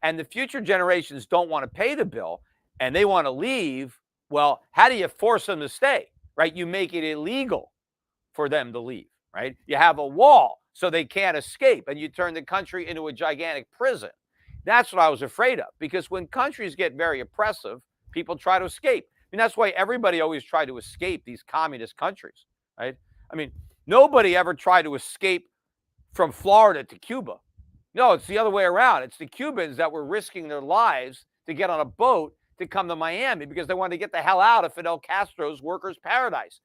C: and the future generations don't want to pay the bill and they want to leave, well, how do you force them to stay, right? You make it illegal for them to leave, right? You have a wall so they can't escape, and you turn the country into a gigantic prison. That's what I was afraid of, because when countries get very oppressive, people try to escape. That's why everybody always tried to escape these communist countries, right? Nobody ever tried to escape from Florida to Cuba. No, it's the other way around. It's the Cubans that were risking their lives to get on a boat to come to Miami because they wanted to get the hell out of Fidel Castro's workers' paradise.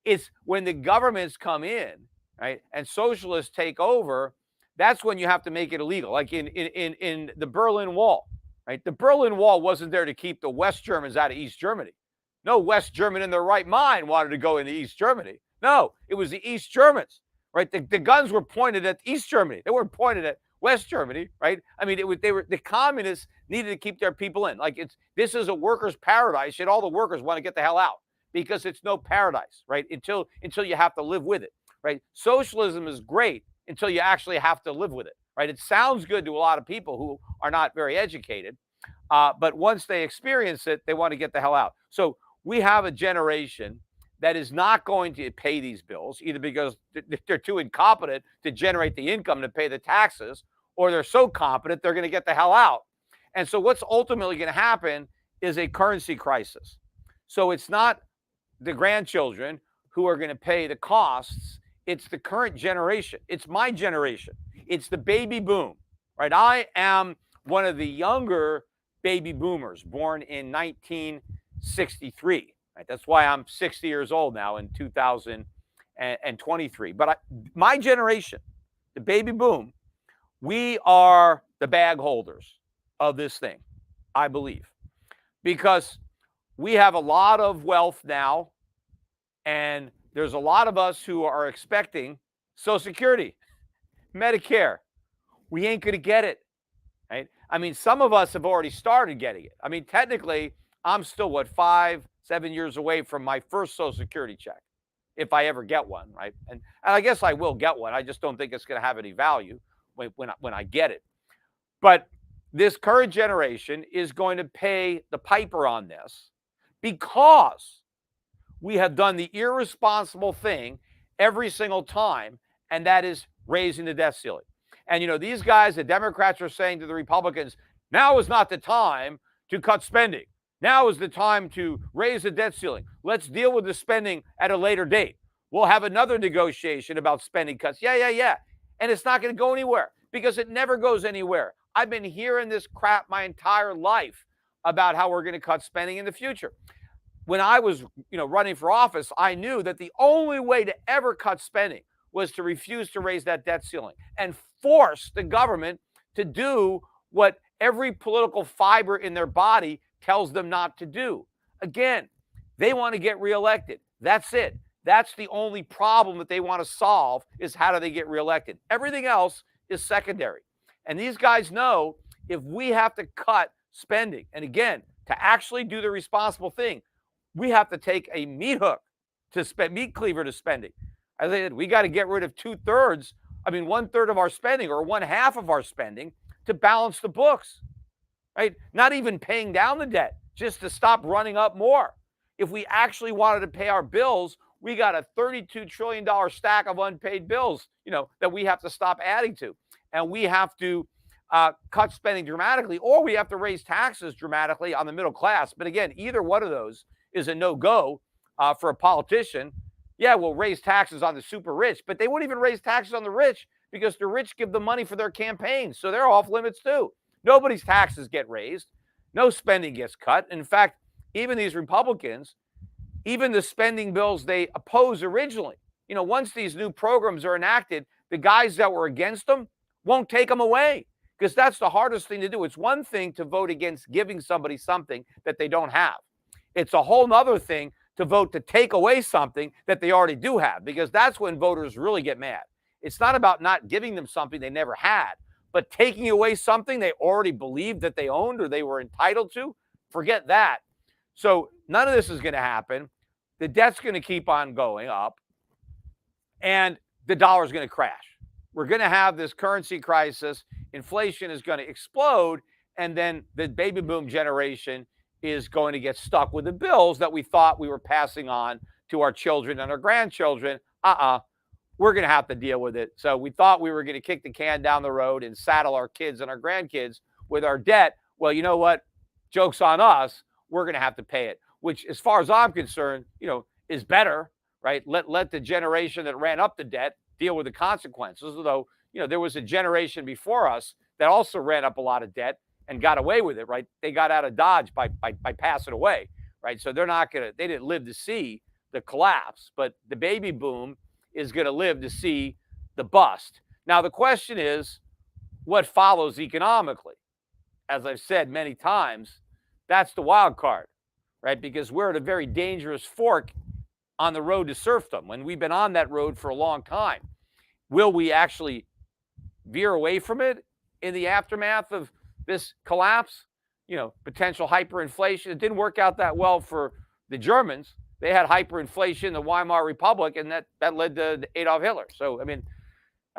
C: It's when the governments come in, right, and socialists take over, that's when you have to make it illegal. Like in the Berlin Wall, right? The Berlin Wall wasn't there to keep the West Germans out of East Germany. No West German in their right mind wanted to go into East Germany. No, it was the East Germans, right? The guns were pointed at East Germany. They weren't pointed at West Germany, right? The communists needed to keep their people in. This is a workers' paradise, and all the workers want to get the hell out because it's no paradise, right? Until you have to live with it, right? Socialism is great until you actually have to live with it, right? It sounds good to a lot of people who are not very educated, but once they experience it, they want to get the hell out. So we have a generation that is not going to pay these bills, either because they're too incompetent to generate the income to pay the taxes, or they're so competent they're going to get the hell out. And so what's ultimately going to happen is a currency crisis. So it's not the grandchildren who are going to pay the costs. It's the current generation. It's my generation. It's the baby boom, right? I am one of the younger baby boomers born in 1963. Right? That's why I'm 60 years old now in 2023. But my generation, the baby boom, we are the bag holders of this thing, I believe, because we have a lot of wealth now, and there's a lot of us who are expecting Social Security, Medicare. We ain't going to get it, right? Some of us have already started getting it. Technically, I'm still, 5-7 years away from my first Social Security check, if I ever get one, right? And I guess I will get one. I just don't think it's going to have any value when I get it. But this current generation is going to pay the piper on this because we have done the irresponsible thing every single time, and that is raising the debt ceiling. And, these guys, the Democrats, are saying to the Republicans, now is not the time to cut spending. Now is the time to raise the debt ceiling. Let's deal with the spending at a later date. We'll have another negotiation about spending cuts. Yeah. And it's not going to go anywhere because it never goes anywhere. I've been hearing this crap my entire life about how we're going to cut spending in the future. When I was, running for office, I knew that the only way to ever cut spending was to refuse to raise that debt ceiling and force the government to do what every political fiber in their body tells them not to do. Again, they want to get reelected. That's it. That's the only problem that they want to solve is how do they get reelected. Everything else is secondary. And these guys know if we have to cut spending, and again, to actually do the responsible thing, we have to take a meat cleaver to spending. As I said, we got to get rid of 1/3 of our spending or 1/2 of our spending to balance the books, right? Not even paying down the debt, just to stop running up more. If we actually wanted to pay our bills, we got a $32 trillion stack of unpaid bills, that we have to stop adding to. And we have to cut spending dramatically, or we have to raise taxes dramatically on the middle class. But again, either one of those is a no-go for a politician. Yeah, we'll raise taxes on the super rich, but they won't even raise taxes on the rich because the rich give the money for their campaigns. So they're off limits too. Nobody's taxes get raised. No spending gets cut. In fact, even these Republicans, even the spending bills they oppose originally, once these new programs are enacted, the guys that were against them won't take them away because that's the hardest thing to do. It's one thing to vote against giving somebody something that they don't have. It's a whole nother thing to vote to take away something that they already do have, because that's when voters really get mad. It's not about not giving them something they never had, but taking away something they already believed that they owned or they were entitled to. Forget that. So none of this is going to happen. The debt's going to keep on going up, and the dollar's going to crash. We're going to have this currency crisis. Inflation is going to explode, and then the baby boom generation is going to get stuck with the bills that we thought we were passing on to our children and our grandchildren. We're going to have to deal with it. So we thought we were going to kick the can down the road and saddle our kids and our grandkids with our debt. Well, you know what? Joke's on us. We're going to have to pay it, which, as far as I'm concerned, is better, right? Let the generation that ran up the debt deal with the consequences. Although, there was a generation before us that also ran up a lot of debt and got away with it, right? They got out of Dodge by passing away, right? So they didn't live to see the collapse, but the baby boom is going to live to see the bust. Now, the question is, what follows economically? As I've said many times, that's the wild card, right? Because we're at a very dangerous fork on the road to serfdom when we've been on that road for a long time. Will we actually veer away from it in the aftermath of this collapse? Potential hyperinflation. It didn't work out that well for the Germans. They had hyperinflation in the Weimar Republic, and that led to Adolf Hitler. So, I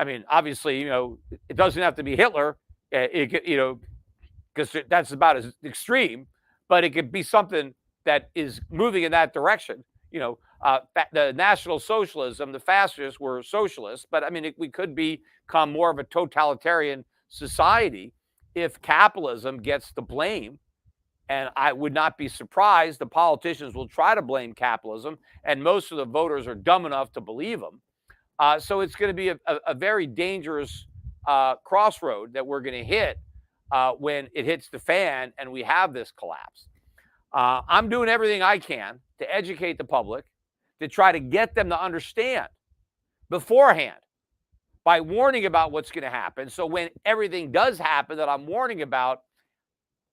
C: mean, obviously, it doesn't have to be Hitler, because that's about as extreme, but it could be something that is moving in that direction. The National Socialism, the fascists were socialists, but we could become more of a totalitarian society if capitalism gets the blame. And I would not be surprised the politicians will try to blame capitalism, and most of the voters are dumb enough to believe them. So it's going to be a very dangerous crossroad that we're going to hit when it hits the fan and we have this collapse. I'm doing everything I can to educate the public, to try to get them to understand beforehand by warning about what's going to happen. So when everything does happen that I'm warning about,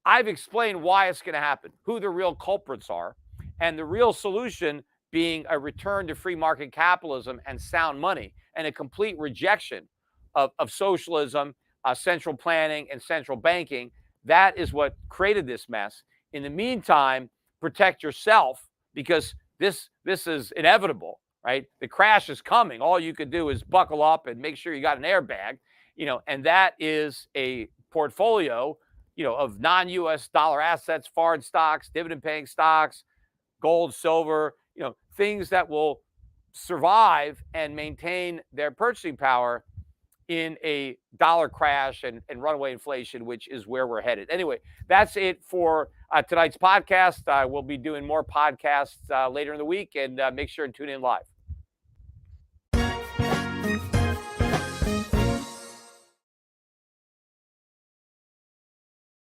C: I've explained why it's going to happen, who the real culprits are, and the real solution being a return to free market capitalism and sound money and a complete rejection of socialism, central planning, and central banking. That is what created this mess. In the meantime, protect yourself, because this is inevitable, right? The crash is coming. All you could do is buckle up and make sure you got an airbag, and that is a portfolio of non-US dollar assets, foreign stocks, dividend-paying stocks, gold, silver, things that will survive and maintain their purchasing power in a dollar crash and runaway inflation, which is where we're headed. Anyway, that's it for tonight's podcast. We'll be doing more podcasts later in the week, and make sure and tune in live.